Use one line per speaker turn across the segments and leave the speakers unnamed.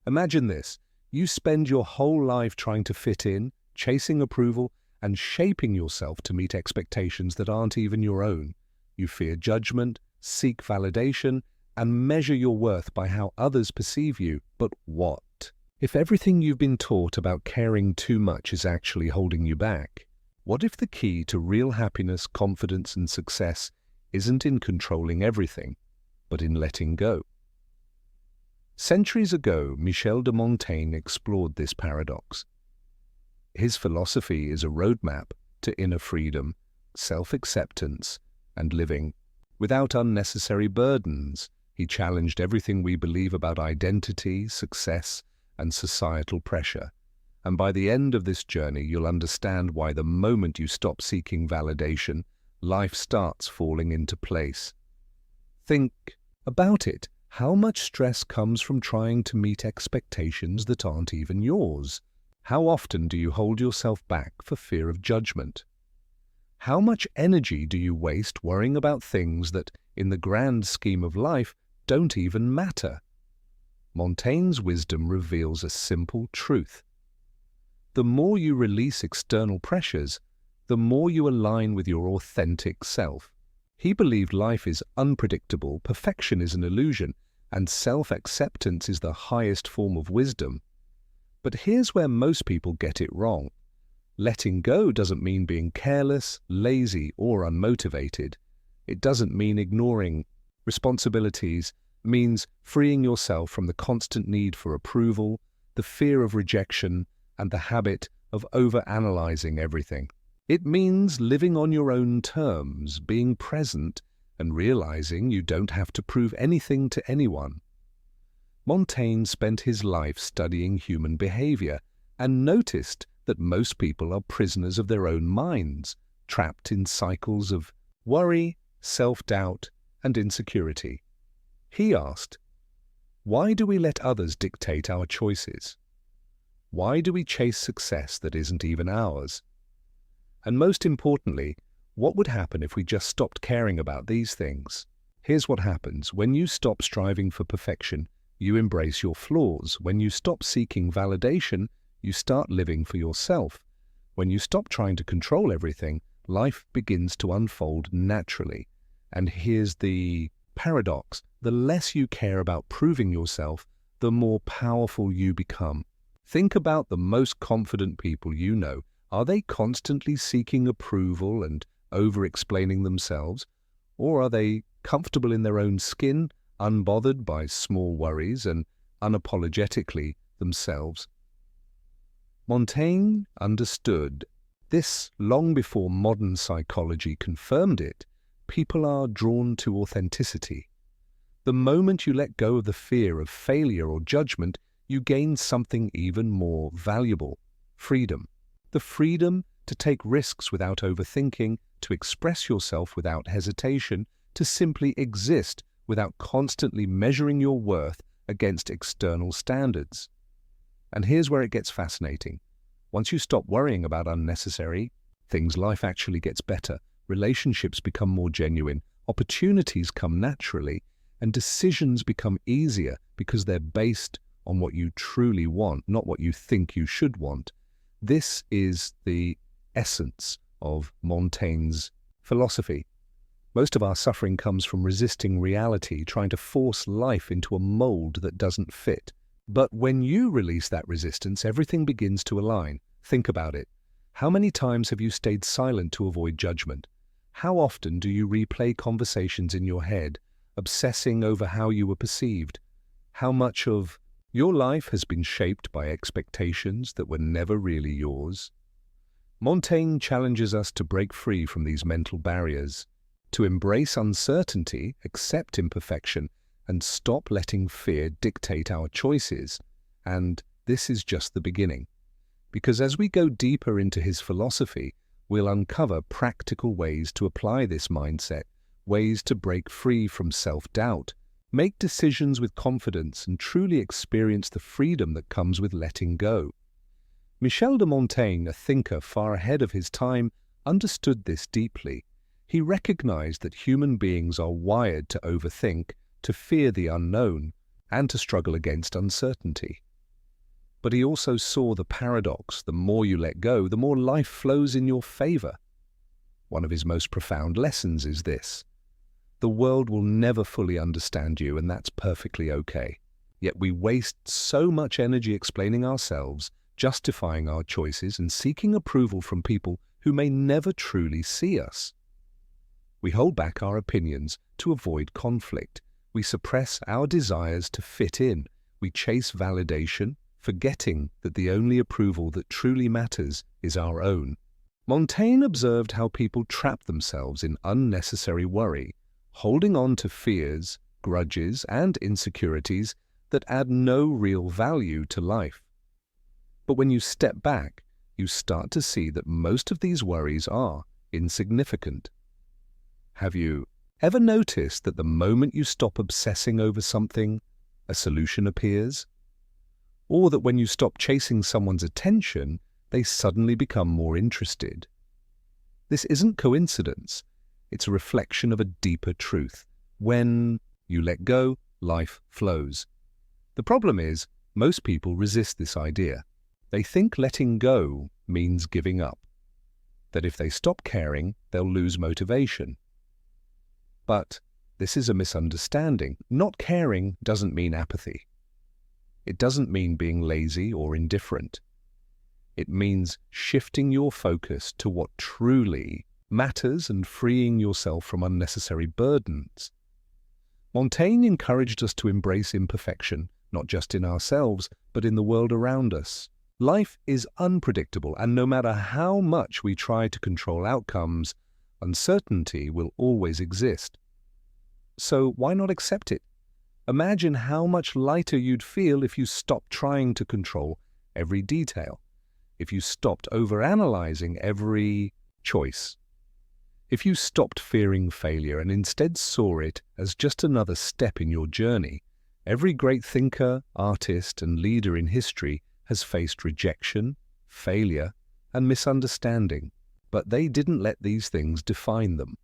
Imagine this. You spend your whole life trying to fit in, chasing approval, and shaping yourself to meet expectations that aren't even your own. You fear judgment, seek validation, and measure your worth by how others perceive you. But what if everything you've been taught about caring too much is actually holding you back? What if the key to real happiness, confidence, and success isn't in controlling everything, but in letting go? Centuries ago, Michel de Montaigne explored this paradox. His philosophy is a roadmap to inner freedom, self-acceptance, and living without unnecessary burdens. He challenged everything we believe about identity, success, and societal pressure. And by the end of this journey, you'll understand why the moment you stop seeking validation, life starts falling into place. Think about it. How much stress comes from trying to meet expectations that aren't even yours? How often do you hold yourself back for fear of judgment? How much energy do you waste worrying about things that, in the grand scheme of life, don't even matter? Montaigne's wisdom reveals a simple truth. The more you release external pressures, the more you align with your authentic self. He believed life is unpredictable, perfection is an illusion, and self-acceptance is the highest form of wisdom. But here's where most people get it wrong. Letting go doesn't mean being careless, lazy, or unmotivated. It doesn't mean ignoring responsibilities. It means freeing yourself from the constant need for approval, the fear of rejection, and the habit of overanalyzing everything. It means living on your own terms, being present, and realizing you don't have to prove anything to anyone. Montaigne spent his life studying human behavior and noticed that most people are prisoners of their own minds, trapped in cycles of worry, self-doubt, and insecurity. He asked, why do we let others dictate our choices? Why do we chase success that isn't even ours? And most importantly, what would happen if we just stopped caring about these things? Here's what happens. When you stop striving for perfection, you embrace your flaws. When you stop seeking validation, you start living for yourself. When you stop trying to control everything, life begins to unfold naturally. And here's the paradox. The less you care about proving yourself, the more powerful you become. Think about the most confident people you know. Are they constantly seeking approval and over-explaining themselves? Or are they comfortable in their own skin, unbothered by small worries and unapologetically themselves? Montaigne understood this long before modern psychology confirmed it. People are drawn to authenticity. The moment you let go of the fear of failure or judgment, you gain something even more valuable: freedom. The freedom to take risks without overthinking, to express yourself without hesitation, to simply exist without constantly measuring your worth against external standards. And here's where it gets fascinating. Once you stop worrying about unnecessary things, life actually gets better. Relationships become more genuine, opportunities come naturally, and decisions become easier because they're based on what you truly want, not what you think you should want. This is the essence of Montaigne's philosophy. Most of our suffering comes from resisting reality, trying to force life into a mold that doesn't fit. But when you release that resistance, everything begins to align. Think about it. How many times have you stayed silent to avoid judgment? How often do you replay conversations in your head, obsessing over how you were perceived? How much of your life has been shaped by expectations that were never really yours? Montaigne challenges us to break free from these mental barriers, to embrace uncertainty, accept imperfection, and stop letting fear dictate our choices. And this is just the beginning. Because as we go deeper into his philosophy, we'll uncover practical ways to apply this mindset, ways to break free from self-doubt, make decisions with confidence, and truly experience the freedom that comes with letting go. Michel de Montaigne, a thinker far ahead of his time, understood this deeply. He recognized that human beings are wired to overthink, to fear the unknown, and to struggle against uncertainty. But he also saw the paradox: the more you let go, the more life flows in your favor. One of his most profound lessons is this: the world will never fully understand you, and that's perfectly okay. Yet we waste so much energy explaining ourselves, justifying our choices, and seeking approval from people who may never truly see us. We hold back our opinions to avoid conflict. We suppress our desires to fit in. We chase validation, forgetting that the only approval that truly matters is our own. Montaigne observed how people trap themselves in unnecessary worry, holding on to fears, grudges, and insecurities that add no real value to life. But when you step back, you start to see that most of these worries are insignificant. Have you ever noticed that the moment you stop obsessing over something, a solution appears? Or that when you stop chasing someone's attention, they suddenly become more interested? This isn't coincidence. It's a reflection of a deeper truth. When you let go, life flows. The problem is, most people resist this idea. They think letting go means giving up, that if they stop caring, they'll lose motivation. But this is a misunderstanding. Not caring doesn't mean apathy. It doesn't mean being lazy or indifferent. It means shifting your focus to what truly matters and freeing yourself from unnecessary burdens. Montaigne encouraged us to embrace imperfection, not just in ourselves, but in the world around us. Life is unpredictable, and no matter how much we try to control outcomes, uncertainty will always exist. So why not accept it? Imagine how much lighter you'd feel if you stopped trying to control every detail, if you stopped overanalyzing every choice, if you stopped fearing failure and instead saw it as just another step in your journey. Every great thinker, artist, and leader in history has faced rejection, failure, and misunderstanding, but they didn't let these things define them.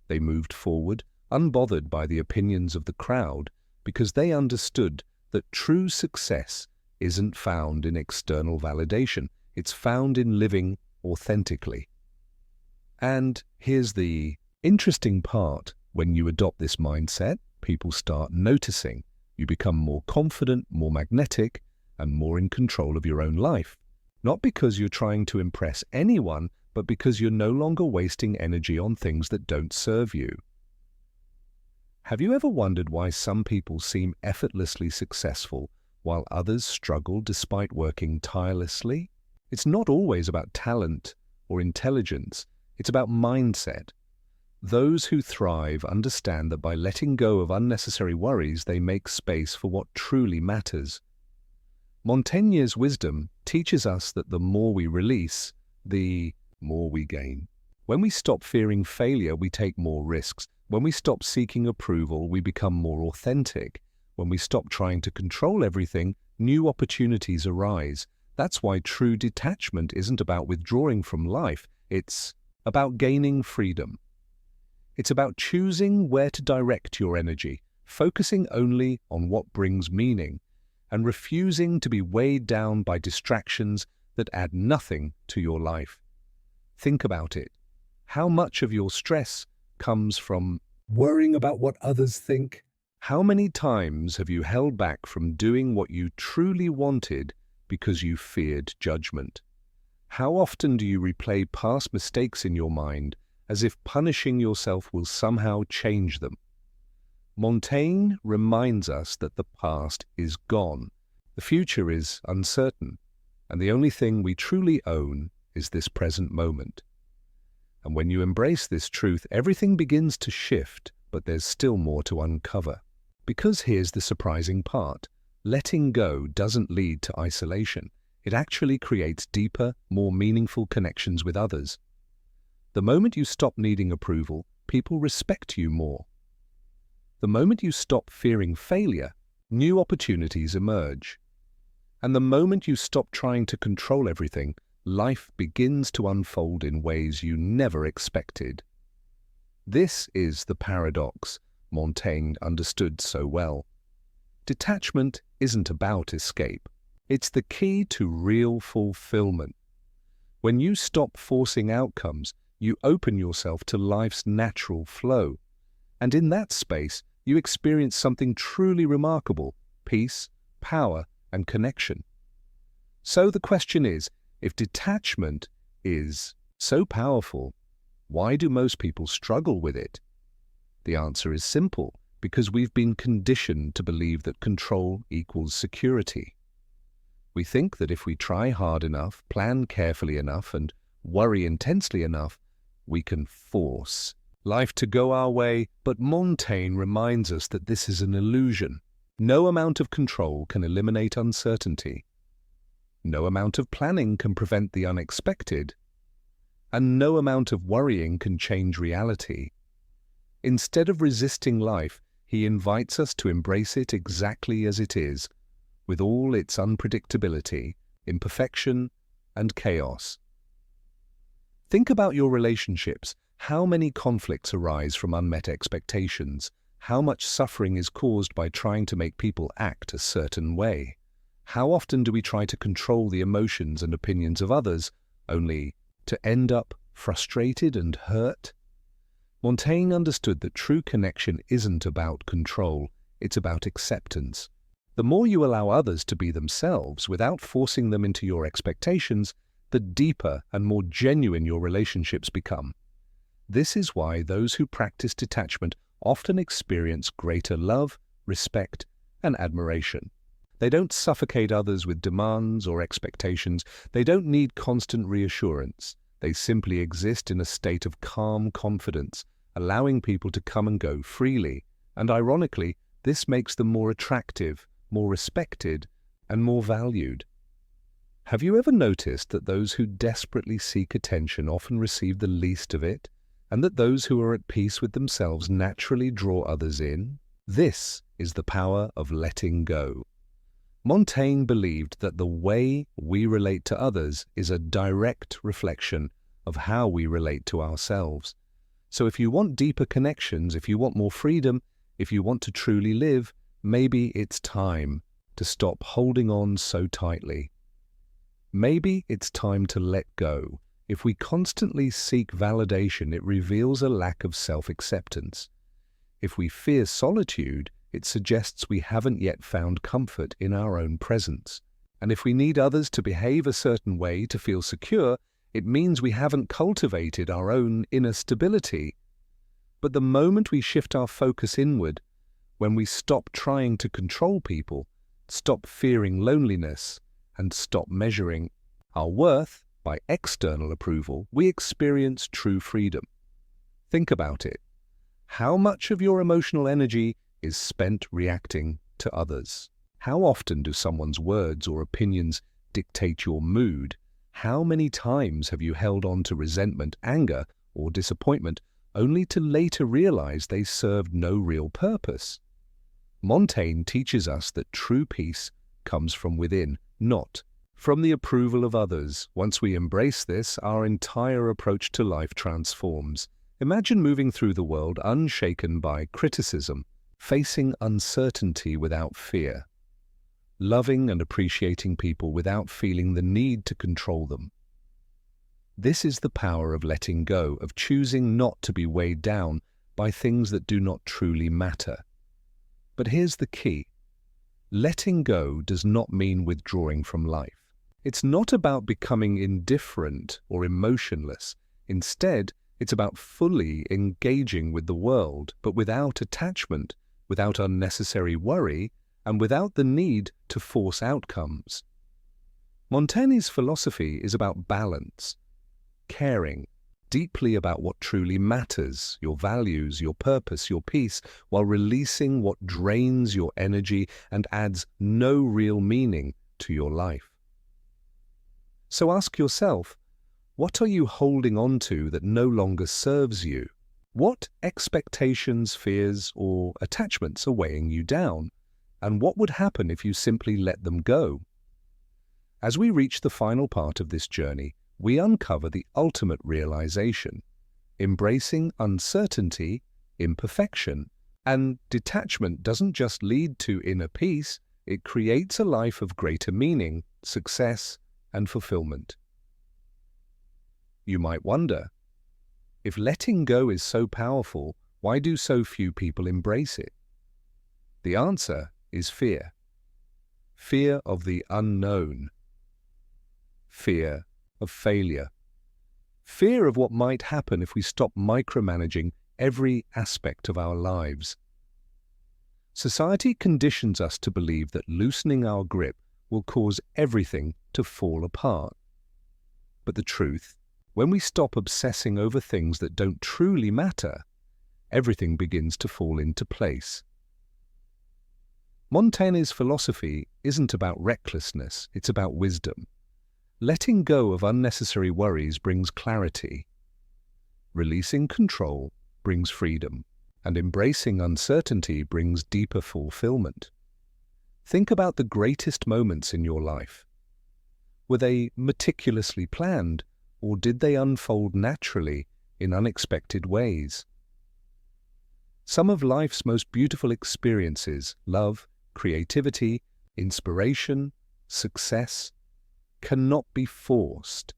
They moved forward, unbothered by the opinions of the crowd, because they understood that true success isn't found in external validation. It's found in living authentically. And here's the interesting part: when you adopt this mindset, people start noticing. You become more confident, more magnetic, and more in control of your own life. Not because you're trying to impress anyone, but because you're no longer wasting energy on things that don't serve you. Have you ever wondered why some people seem effortlessly successful while others struggle despite working tirelessly? It's not always about talent or intelligence. It's about mindset. Those who thrive understand that by letting go of unnecessary worries, they make space for what truly matters. Montaigne's wisdom teaches us that the more we release, the more we gain. When we stop fearing failure, we take more risks. When we stop seeking approval, we become more authentic. When we stop trying to control everything, new opportunities arise. That's why true detachment isn't about withdrawing from life. It's about gaining freedom. It's about choosing where to direct your energy, focusing only on what brings meaning, and refusing to be weighed down by distractions that add nothing to your life. Think about it. How much of your stress comes from worrying about what others think? How many times have you held back from doing what you truly wanted because you feared judgment? How often do you replay past mistakes in your mind as if punishing yourself will somehow change them? Montaigne reminds us that the past is gone, the future is uncertain, and the only thing we truly own is this present moment. And when you embrace this truth, everything begins to shift, but there's still more to uncover. Because here's the surprising part: letting go doesn't lead to isolation. It actually creates deeper, more meaningful connections with others. The moment you stop needing approval, people respect you more. The moment you stop fearing failure, new opportunities emerge. And the moment you stop trying to control everything, life begins to unfold in ways you never expected. This is the paradox Montaigne understood so well. Detachment isn't about escape. It's the key to real fulfillment. When you stop forcing outcomes, you open yourself to life's natural flow. And in that space, you experience something truly remarkable: peace, power, and connection. So the question is, if detachment is so powerful, why do most people struggle with it? The answer is simple: because we've been conditioned to believe that control equals security. We think that if we try hard enough, plan carefully enough, and worry intensely enough, we can force life to go our way. But Montaigne reminds us that this is an illusion. No amount of control can eliminate uncertainty. No amount of planning can prevent the unexpected. And no amount of worrying can change reality. Instead of resisting life, he invites us to embrace it exactly as it is, with all its unpredictability, imperfection, and chaos. Think about your relationships. How many conflicts arise from unmet expectations? How much suffering is caused by trying to make people act a certain way? How often do we try to control the emotions and opinions of others, only to end up frustrated and hurt? Montaigne understood that true connection isn't about control, it's about acceptance. The more you allow others to be themselves without forcing them into your expectations, the deeper and more genuine your relationships become. This is why those who practice detachment often experience greater love, respect, and admiration. They don't suffocate others with demands or expectations. They don't need constant reassurance. They simply exist in a state of calm confidence, allowing people to come and go freely. And ironically, this makes them more attractive, more respected, and more valued. Have you ever noticed that those who desperately seek attention often receive the least of it, and that those who are at peace with themselves naturally draw others in? This is the power of letting go. Montaigne believed that the way we relate to others is a direct reflection of how we relate to ourselves. So if you want deeper connections, if you want more freedom, if you want to truly live, maybe it's time to stop holding on so tightly. Maybe it's time to let go. If we constantly seek validation, it reveals a lack of self-acceptance. If we fear solitude, it suggests we haven't yet found comfort in our own presence. And if we need others to behave a certain way to feel secure, it means we haven't cultivated our own inner stability. But the moment we shift our focus inward, when we stop trying to control people, stop fearing loneliness, and stop measuring our worth by external approval, we experience true freedom. Think about it. How much of your emotional energy is spent reacting to others? How often do someone's words or opinions dictate your mood? How many times have you held on to resentment, anger, or disappointment only to later realize they served no real purpose? Montaigne teaches us that true peace comes from within, not from the approval of others. Once we embrace this, our entire approach to life transforms. Imagine moving through the world unshaken by criticism, facing uncertainty without fear, loving and appreciating people without feeling the need to control them. This is the power of letting go, of choosing not to be weighed down by things that do not truly matter. But here's the key. Letting go does not mean withdrawing from life. It's not about becoming indifferent or emotionless. Instead, it's about fully engaging with the world, but without attachment, without unnecessary worry, and without the need to force outcomes. Montaigne's philosophy is about balance, caring deeply about what truly matters, your values, your purpose, your peace, while releasing what drains your energy and adds no real meaning to your life. So ask yourself, what are you holding on to that no longer serves you? What expectations, fears, or attachments are weighing you down? And what would happen if you simply let them go? As we reach the final part of this journey, we uncover the ultimate realization. Embracing uncertainty, imperfection, and detachment doesn't just lead to inner peace, it creates a life of greater meaning, success, and fulfillment. You might wonder, if letting go is so powerful, why do so few people embrace it? The answer is fear. Fear of the unknown. Fear of failure. Fear of what might happen if we stop micromanaging every aspect of our lives. Society conditions us to believe that loosening our grip will cause everything to fall apart. But the truth, when we stop obsessing over things that don't truly matter, everything begins to fall into place. Montaigne's philosophy isn't about recklessness, it's about wisdom. Letting go of unnecessary worries brings clarity. Releasing control brings freedom, and embracing uncertainty brings deeper fulfillment. Think about the greatest moments in your life. Were they meticulously planned, or did they unfold naturally in unexpected ways? Some of life's most beautiful experiences, love, creativity, inspiration, success, cannot be forced.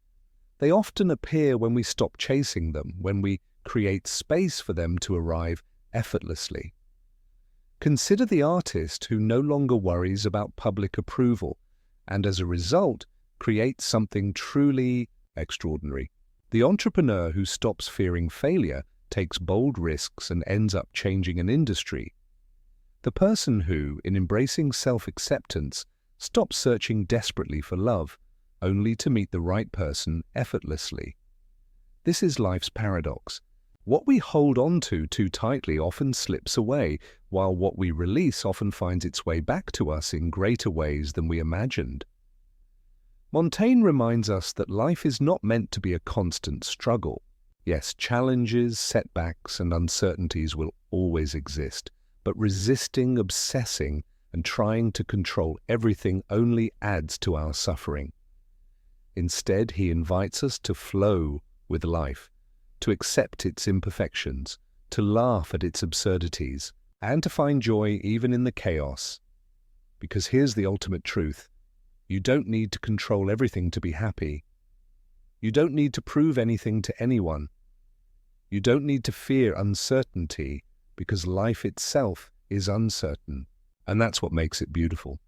They often appear when we stop chasing them, when we create space for them to arrive effortlessly. Consider the artist who no longer worries about public approval and as a result creates something truly extraordinary. The entrepreneur who stops fearing failure, takes bold risks and ends up changing an industry. The person who, in embracing self-acceptance, stops searching desperately for love, only to meet the right person effortlessly. This is life's paradox. What we hold on to too tightly often slips away, while what we release often finds its way back to us in greater ways than we imagined. Montaigne reminds us that life is not meant to be a constant struggle. Yes, challenges, setbacks, and uncertainties will always exist, but resisting, obsessing, and trying to control everything only adds to our suffering. Instead, he invites us to flow with life, to accept its imperfections, to laugh at its absurdities, and to find joy even in the chaos. Because here's the ultimate truth. You don't need to control everything to be happy. You don't need to prove anything to anyone. You don't need to fear uncertainty, because life itself is uncertain. And that's what makes it beautiful.